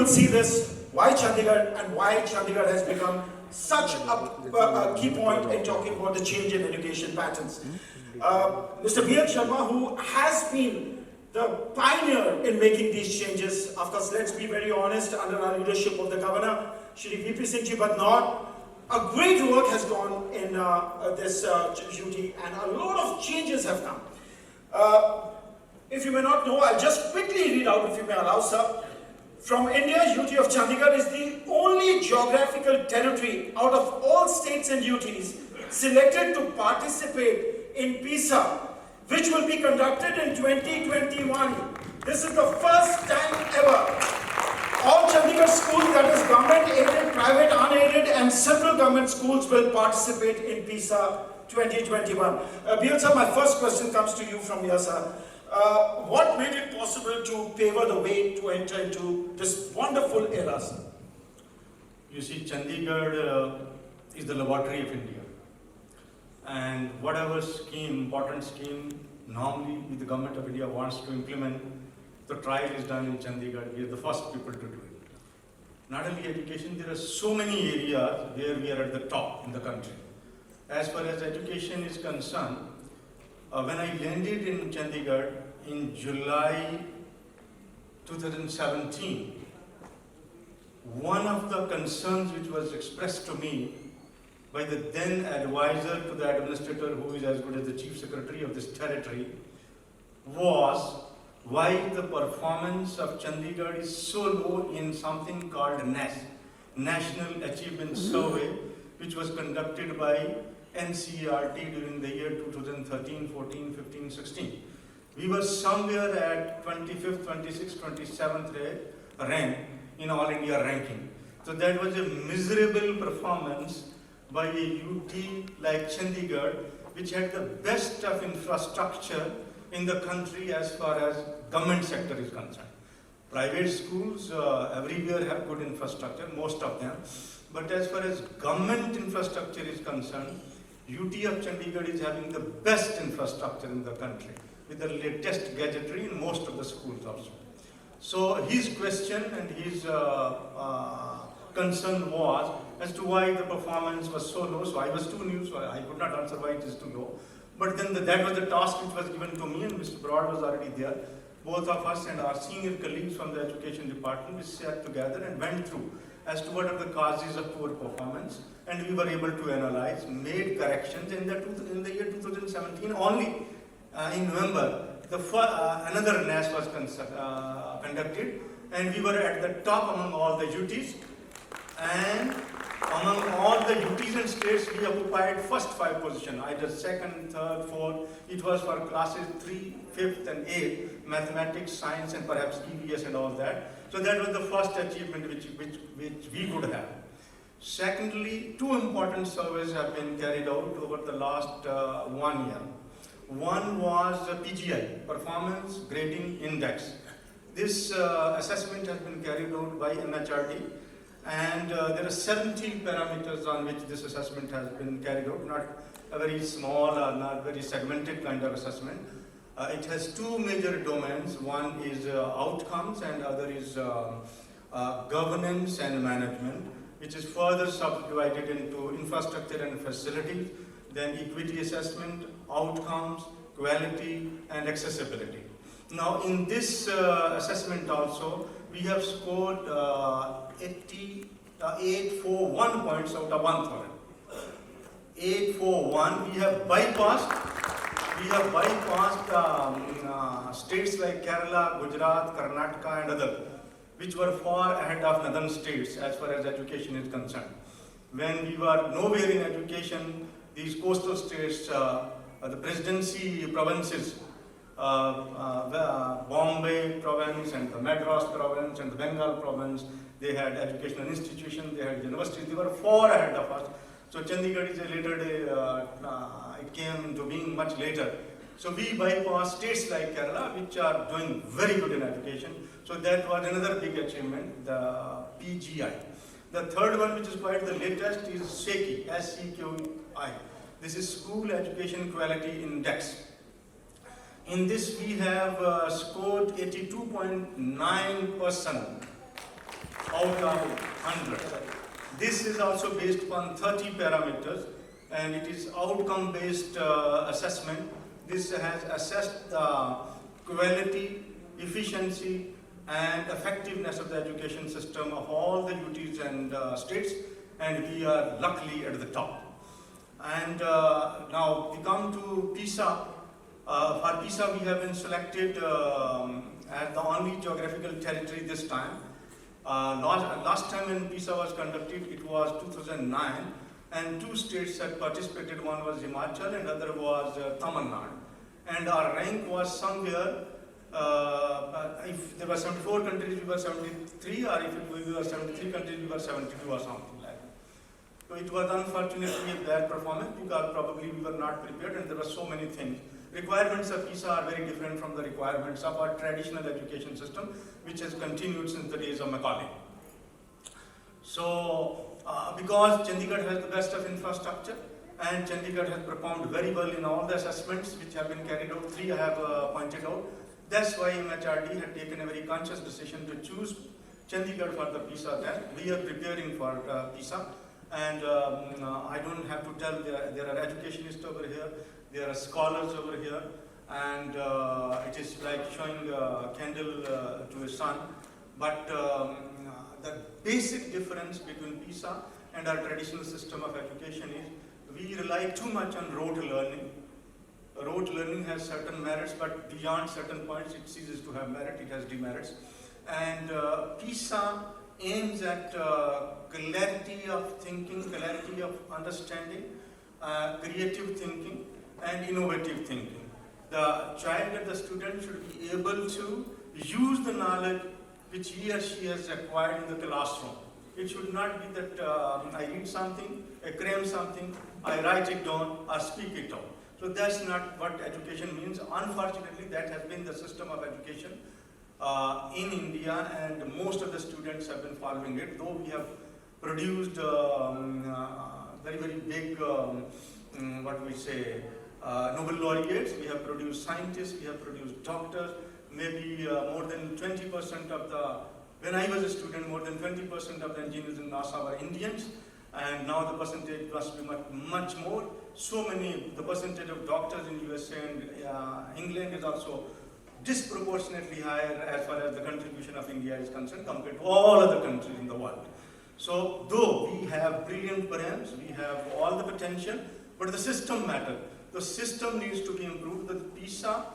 will see this, why Chandigarh and why Chandigarh has become such a key point in talking about the change in education patterns. Mr. B.L. Sharma, who has been the pioneer in making these changes, of course, let's be very honest, under our leadership of the Governor, Shri V.P. Singh Ji, but not. A great work has gone in this duty, and a lot of changes have come. If you may not know, I'll just quickly read out, if you may allow, sir. From India, UT of Chandigarh is the only geographical territory out of all states and UTs selected to participate in PISA, which will be conducted in 2021. This is the first time ever. All Chandigarh schools, that is government aided, private unaided, and several government schools will participate in PISA 2021. B.L. sir, my first question comes to you from here, sir. What made it possible to pave the way to enter into this wonderful era, sir? You see, Chandigarh is the laboratory of India. And whatever scheme, important scheme, normally the government of India wants to implement, the trial is done in Chandigarh. We are the first people to do it. Not only education, there are so many areas where we are at the top in the country. As far as education is concerned, when I landed in Chandigarh in July 2017, one of the concerns which was expressed to me by the then advisor to the administrator, who is as good as the chief secretary of this territory, was why the performance of Chandigarh is so low in something called NIES, National Achievement Survey, which was conducted by NCERT during the year 2013, 14, 15, 16. We were somewhere at 25th, 26th, 27th rank in All India ranking. So that was a miserable performance by a UT like Chandigarh, which had the best of infrastructure in the country as far as government sector is concerned. Private schools everywhere have good infrastructure, most of them. But as far as government infrastructure is concerned, UT of Chandigarh is having the best infrastructure in the country, with the latest gadgetry in most of the schools also. So his question and his concern was as to why the performance was so low. So I was too new, so I could not answer why it is too low. But then that was the task which was given to me, and Mr. Broad was already there. Both of us and our senior colleagues from the education department, we sat together and went through as to what are the causes of poor performance, and we were able to analyze, made corrections in the year 2017 only. In November, another NIES was conducted, and we were at the top among all the UTs, and among all the UTs and states, we occupied first 5 position, either second, third, fourth. It was for classes 3, 5th and 8th, mathematics, science, and perhaps EVS and all that. So that was the first achievement which we could have. Secondly, 2 important surveys have been carried out over the last 1 year. One was the PGI, Performance Grading Index. This assessment has been carried out by MHRD, and there are 70 parameters on which this assessment has been carried out, not a very small or not very segmented kind of assessment. It has 2 major domains. One is outcomes and other is governance and management, which is further subdivided into infrastructure and facilities, then equity assessment, outcomes, quality, and accessibility. Now in this assessment also, we have scored 841 points out of 1,000. 841, we have bypassed states like Kerala, Gujarat, Karnataka and others, which were far ahead of northern states as far as education is concerned. When we were nowhere in education, these coastal states, the presidency provinces, Bombay province and the Madras province and the Bengal province, they had educational institutions, they had universities, they were far ahead of us. So Chandigarh is a later day, it came into being much later. So we bypassed states like Kerala, which are doing very good in education. So that was another big achievement, the PGI. The third one, which is quite the latest, is SEQI, S-E-Q-I. This is School Education Quality Index. In this, we have scored 82.9%. out of 100. This is also based upon 30 parameters, and it is outcome-based assessment. This has assessed the quality, efficiency, and effectiveness of the education system of all the UTs and states, and we are luckily at the top. And now we come to PISA. For PISA, we have been selected as the only geographical territory this time. Last time when PISA was conducted, it was 2009, and 2 states had participated. One was Himachal and other was Tamil Nadu. And our rank was somewhere, if there were 74 countries, we were 73, or if we were 73 countries, we were 72 or something like that. So it was unfortunately a bad performance because probably we were not prepared, and there were so many things. Requirements of PISA are very different from the requirements of our traditional education system, which has continued since the days of Macaulay. So, because Chandigarh has the best of infrastructure, and Chandigarh has performed very well in all the assessments which have been carried out, 3 I have pointed out. That's why MHRD had taken a very conscious decision to choose Chandigarh for the PISA test. We are preparing for PISA, and I don't have to tell, there are educationists over here, there are scholars over here, and it is like showing a candle to a sun. But the basic difference between PISA and our traditional system of education is we rely too much on rote learning. Rote learning has certain merits, but beyond certain points it ceases to have merit, it has demerits. And PISA aims at clarity of thinking, clarity of understanding, creative thinking, and innovative thinking. The child and the student should be able to use the knowledge which he or she has acquired in the classroom. It should not be that I read something, I cram something, I write it down, or speak it out. So that's not what education means. Unfortunately, that has been the system of education in India, and most of the students have been following it, though we have produced very, very big, what we say, Nobel laureates, we have produced scientists, we have produced doctors, maybe more than 20% of the, when I was a student, more than 20% of the engineers in NASA were Indians, and now the percentage must be much more. So many, the percentage of doctors in USA and England is also disproportionately higher as far as the contribution of India is concerned compared to all other countries in the world. So though we have brilliant brains, we have all the potential, but the system matters. The system needs to be improved. The PISA,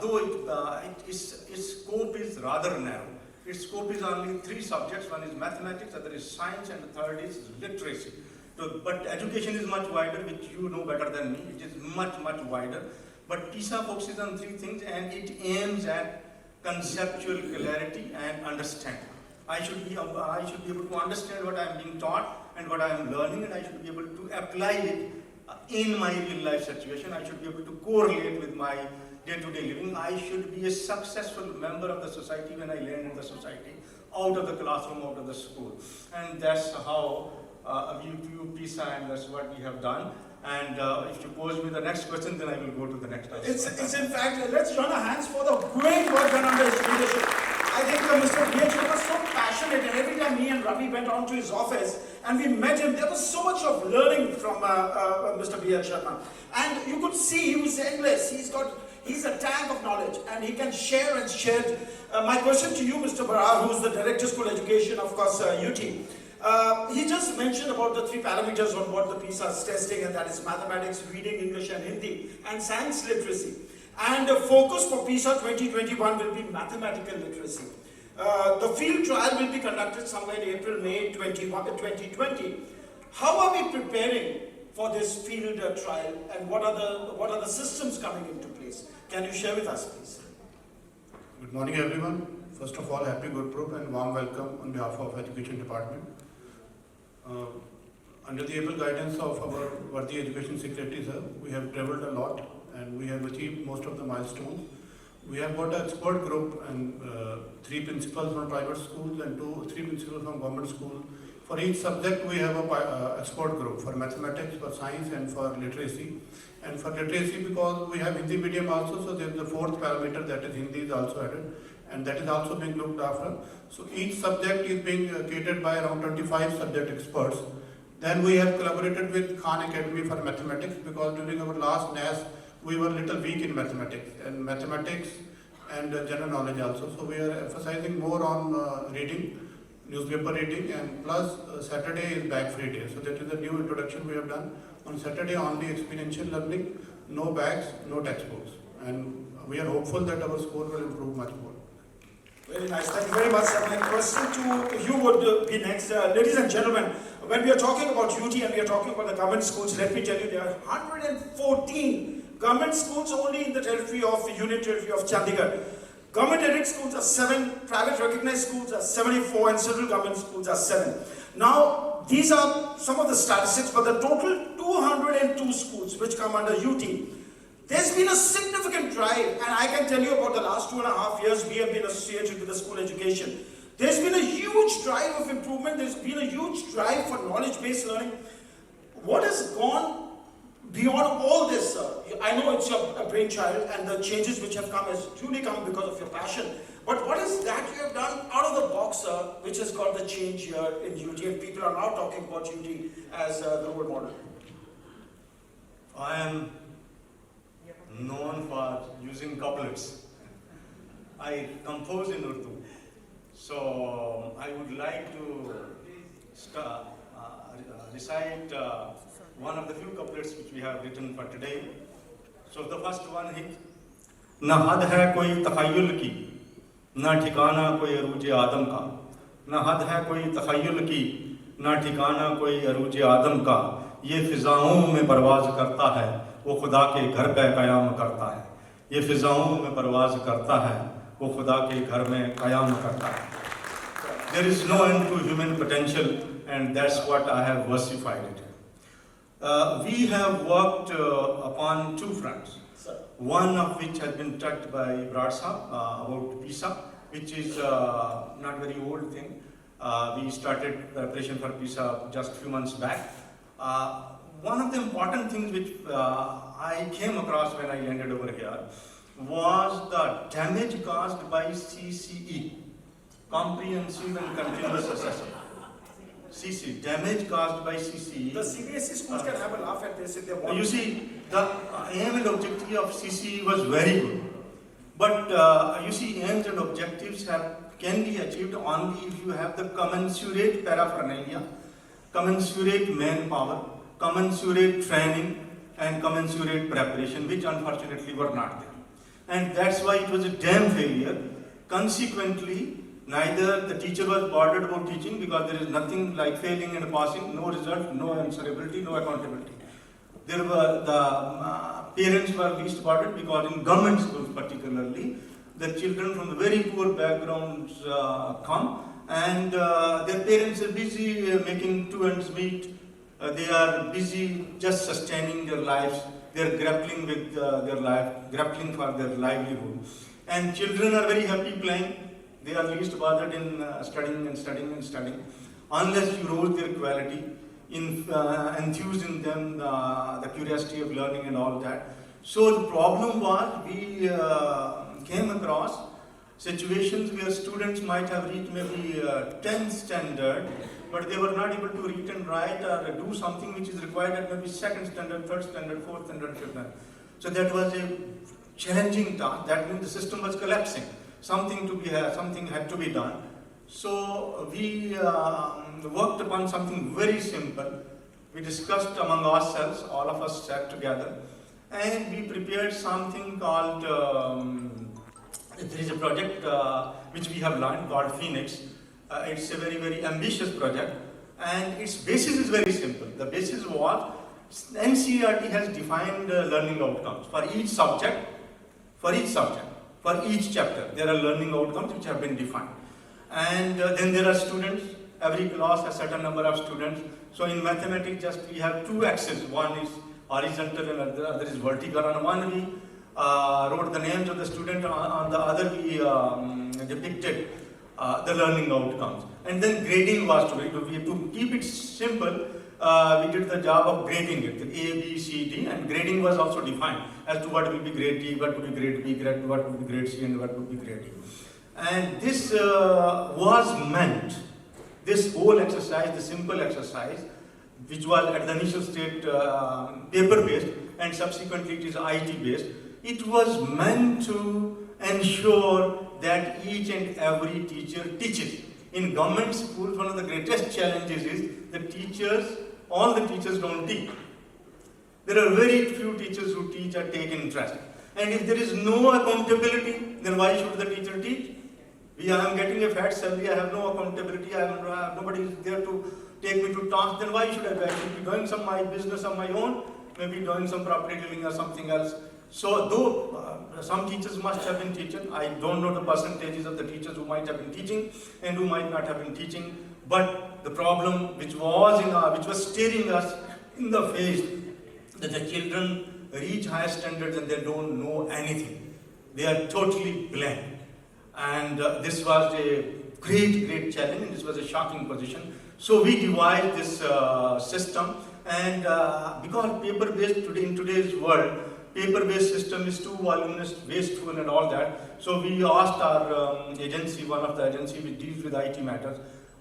though its scope is rather narrow. Its scope is only 3 subjects. One is mathematics, other is science, and the third is literacy. So, but education is much wider, which you know better than me. It is much, much wider. But PISA focuses on 3 things, and it aims at conceptual clarity and understanding. I should be able to understand what I am being taught and what I am learning, and I should be able to apply it in my real life situation. I should be able to correlate with my day-to-day living. I should be a successful member of the society when I land in the society, out of the classroom, out of the school. And that's how we view PISA, and that's what we have done. And if you pose me the next question, then I will go to the next question. It's in fact, let's join our hands for the great work done under his leadership. I think Mr. B.H. was so passionate, and every time me and Ravi went on to his office and we met him, there was so much of learning from Mr. B.H. Sharma. And you could see he was endless. He's a tank of knowledge, and he can share and share. My question to you, Mr. Barar, who is the Director of School Education, of course, UT. He just mentioned about the 3 parameters on what the PISA is testing, and that is mathematics, reading, English and Hindi, and science literacy. And the focus for PISA 2021 will be mathematical literacy. The field trial will be conducted somewhere in April, May 2020. How are we preparing for this field trial, and what are the systems coming into place? Can you share with us, please? Good morning, everyone. First of all, happy Gurpurab and warm welcome on behalf of Education Department. Under the able guidance of our worthy Education Secretary, sir, we have travelled a lot and we have achieved most of the milestones. We have got an expert group and 3 principals from private schools and 3 principals from government schools. For each subject, we have a expert group for mathematics, for science, and for literacy. And for literacy, because we have Hindi medium also, so there is the 4th parameter, that is Hindi, is also added. and that is also being looked after. So each subject is being catered by around 25 subject experts. Then we have collaborated with Khan Academy for mathematics, because during our last NIES we were little weak in mathematics and general knowledge also. So we are emphasizing more on reading, newspaper reading, and plus Saturday is bag free day. So that is the new introduction we have done. On Saturday only experiential learning, no bags, no textbooks, and we are hopeful that our score will improve much more. Very nice. Thank you very much, sir. My question to you would be next. Ladies and gentlemen, when we are talking about UT and we are talking about the government schools, let me tell you there are 114 government schools only in the territory of Union Territory of Chandigarh. Government aided schools are 7, private recognized schools are 74, and central government schools are 7. Now, these are some of the statistics, but the total 202 schools which come under UT. There's been a significant drive, and I can tell you about the last 2.5 years we have been associated with the school education. There's been a huge drive of improvement, there's been a huge drive for knowledge-based learning. What has gone beyond all this, sir? I know it's your brainchild, and the changes which have come has truly come because of your passion. But what is that you have done out of the box, sir, which has got the change here in UT, and people are now talking about UT as the role model? I am known for using couplets. I compose in Urdu. So I would like to recite one of the few couplets which we have written for today. So the first one is, ना हद है कोई तख़य्युल की, ना ठिकाना कोई अरूज आदम का, ना हद है कोई तख़य्युल की, ना ठिकाना कोई अरूज आदम का, ये फिजाओं में परवाज करता है, वो खुदा के घर पे क़याम करता है, ये फिजाओं में परवाज करता है, वो खुदा के घर में क़याम करता है. There is no end to human potential, and that's what I have versified it. We have worked upon two fronts. One of which has been touched by Brad Sahab about PISA, which is not very old thing. We started preparation for PISA just a few months back. One of the important things which I came across when I landed over here was the damage caused by CCE, Comprehensive and Continuous Assessment. CC, damage caused by CCE. The CBSE schools can have a laugh at this if they want. You see, the aim and objective of CCE was very good. But you see, aims and objectives can be achieved only if you have the commensurate paraphernalia, commensurate manpower, commensurate training, and commensurate preparation, which unfortunately were not there. And that's why it was a damn failure. Consequently, neither the teacher was bothered about teaching, because there is nothing like failing and passing, no result, no answerability, no accountability. There were the parents were least bothered, because in government schools particularly, the children from the very poor backgrounds come, and their parents are busy making two ends meet. They are busy just sustaining their lives. They are grappling with their life, grappling for their livelihood. And children are very happy playing. They are least bothered in studying and studying and studying, unless you rose their quality, enthuse in them the curiosity of learning and all that. So the problem was, we came across situations where students might have reached maybe 10th standard, but they were not able to read and write or do something which is required at maybe 2nd standard, 3rd standard, 4th standard, 5th standard. So that was a challenging task. That means the system was collapsing. Something had to be done. So we worked upon something very simple. We discussed among ourselves, all of us sat together, and we prepared something called, there is a project which we have learned called Phoenix. It's a very, very ambitious project, and its basis is very simple. The basis was, NCERT has defined learning outcomes for each subject, for each chapter. There are learning outcomes which have been defined. And then there are students. Every class has a certain number of students. So in mathematics, just we have two axes. One is horizontal and the other is vertical. On one we wrote the names of the student. On the other we depicted the learning outcomes. And then grading was to be. To keep it simple, we did the job of grading it, A, B, C, D, and grading was also defined as to what will be grade D, what will be grade B, what will be grade C, and what will be grade E. And this was meant, this whole exercise, the simple exercise, which was at the initial state paper-based and subsequently it is IT-based, it was meant to ensure that each and every teacher teaches. In government schools, one of the greatest challenges is the teachers, all the teachers don't teach. There are very few teachers who teach or take interest. And if there is no accountability, then why should the teacher teach? I am getting a fat salary, I have no accountability, nobody is there to take me to task, then why should I be doing some my business on my own, maybe doing some property dealing or something else. So though some teachers must have been teaching, I don't know the percentages of the teachers who might have been teaching and who might not have been teaching, but the problem which was staring us in the face, that the children reach higher standards and they don't know anything. They are totally blank. And this was a great challenge, and this was a shocking position. So we devised this system, and because paper-based in today's world, paper-based system is too voluminous, wasteful and all that. So we asked our agency, one of the agencies which deals with IT matters,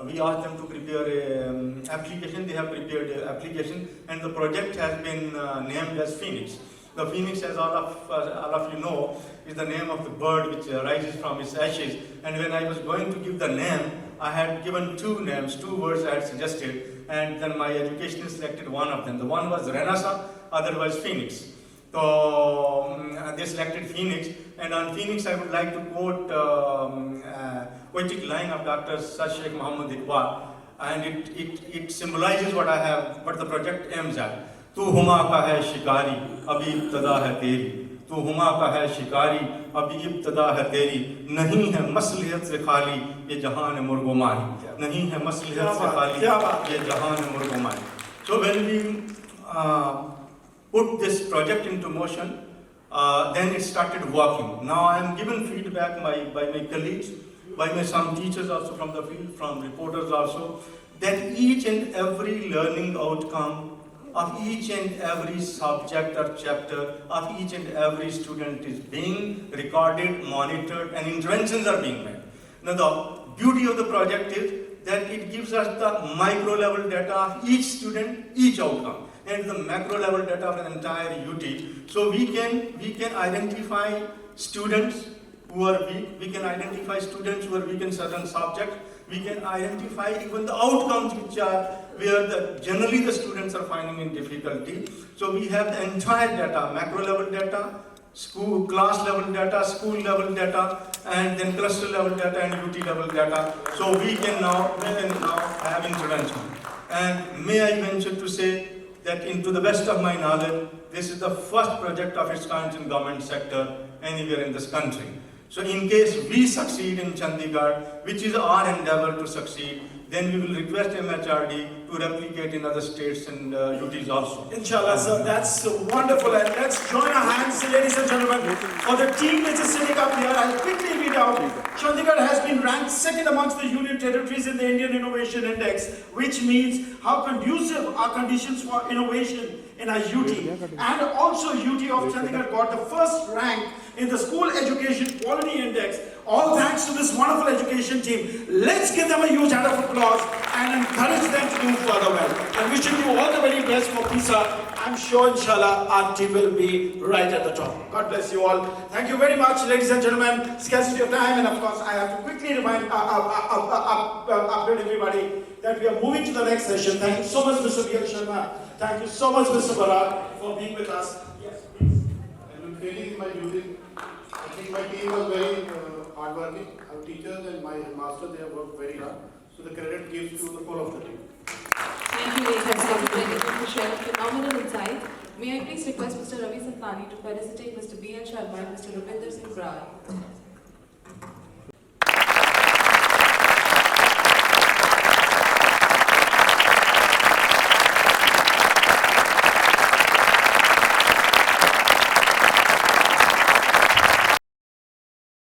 we asked them to prepare an application. They have prepared an application, and the project has been named as Phoenix. The phoenix, as all of you know, is the name of the bird which rises from its ashes. And when I was going to give the name, I had given two names, two words I had suggested, and then my educationist selected one of them. The one was Renasa, other was Phoenix. So they selected Phoenix, and on Phoenix I would like to quote poetic line of Dr. Sheikh Muhammad Iqbal, and it symbolizes what the project aims at. तू हुमा का है शिकारी अभी इब्तदा है तेरी, तू हुमा का है शिकारी अभी इब्तदा है तेरी, नहीं है मसलियत से खाली ये जहान मुर्गुमारी, नहीं है मसलियत से खाली ये जहान मुर्गुमारी. So when we put this project into motion, then it started working. Now I am given feedback by my colleagues, by some teachers also from the field, from reporters also, that each and every learning outcome of each and every subject or chapter of each and every student is being recorded, monitored, and interventions are being made. Now the beauty of the project is that it gives us the micro level data of each student, each outcome, and the macro level data of an entire UT. So we can identify students who are weak, we can identify students who are weak in certain subjects, we can identify even the outcomes which are where generally the students are finding in difficulty. So we have the entire data, macro level data, school, class level data, school level data, and then cluster level data and UT level data. So we can now have intervention. And may I venture to say that, to the best of my knowledge, this is the first project of its kind in government sector anywhere in this country. So in case we succeed in Chandigarh, which is our endeavor to succeed, then we will request MHRD to replicate in other states and UTs also. Inshallah, sir, that's wonderful. And let's join our hands, ladies and gentlemen, for the team which is sitting up here. I'll quickly read out. Chandigarh has been ranked second amongst the union territories in the Indian Innovation Index, which means how conducive are conditions for innovation in our UT. And also UT of Chandigarh got the first rank in the School Education Quality Index, all thanks to this wonderful education team. Let's give them a huge hand of applause and encourage them to do further well. And wishing you all the very best for PISA. I'm sure, inshallah, our team will be right at the top. God bless you all. Thank you very much, ladies and gentlemen. Scarcity of time, and of course, I have to quickly remind, update everybody that we are moving to the next session. Thank you so much, Mr. B.L. Sharma. Thank you so much, Mr. Barat, for being with us. Yes, please. I'm feeling my duty. I think my team was very hardworking. Our teachers and my master, they have worked very hard. So the credit gives to the whole of the team. Thank you, ladies and gentlemen, for sharing phenomenal insight. May I please request Mr. Ravi Santani to felicitate Mr. B.L. Sharma and Mr. Rupinder Singh Brar.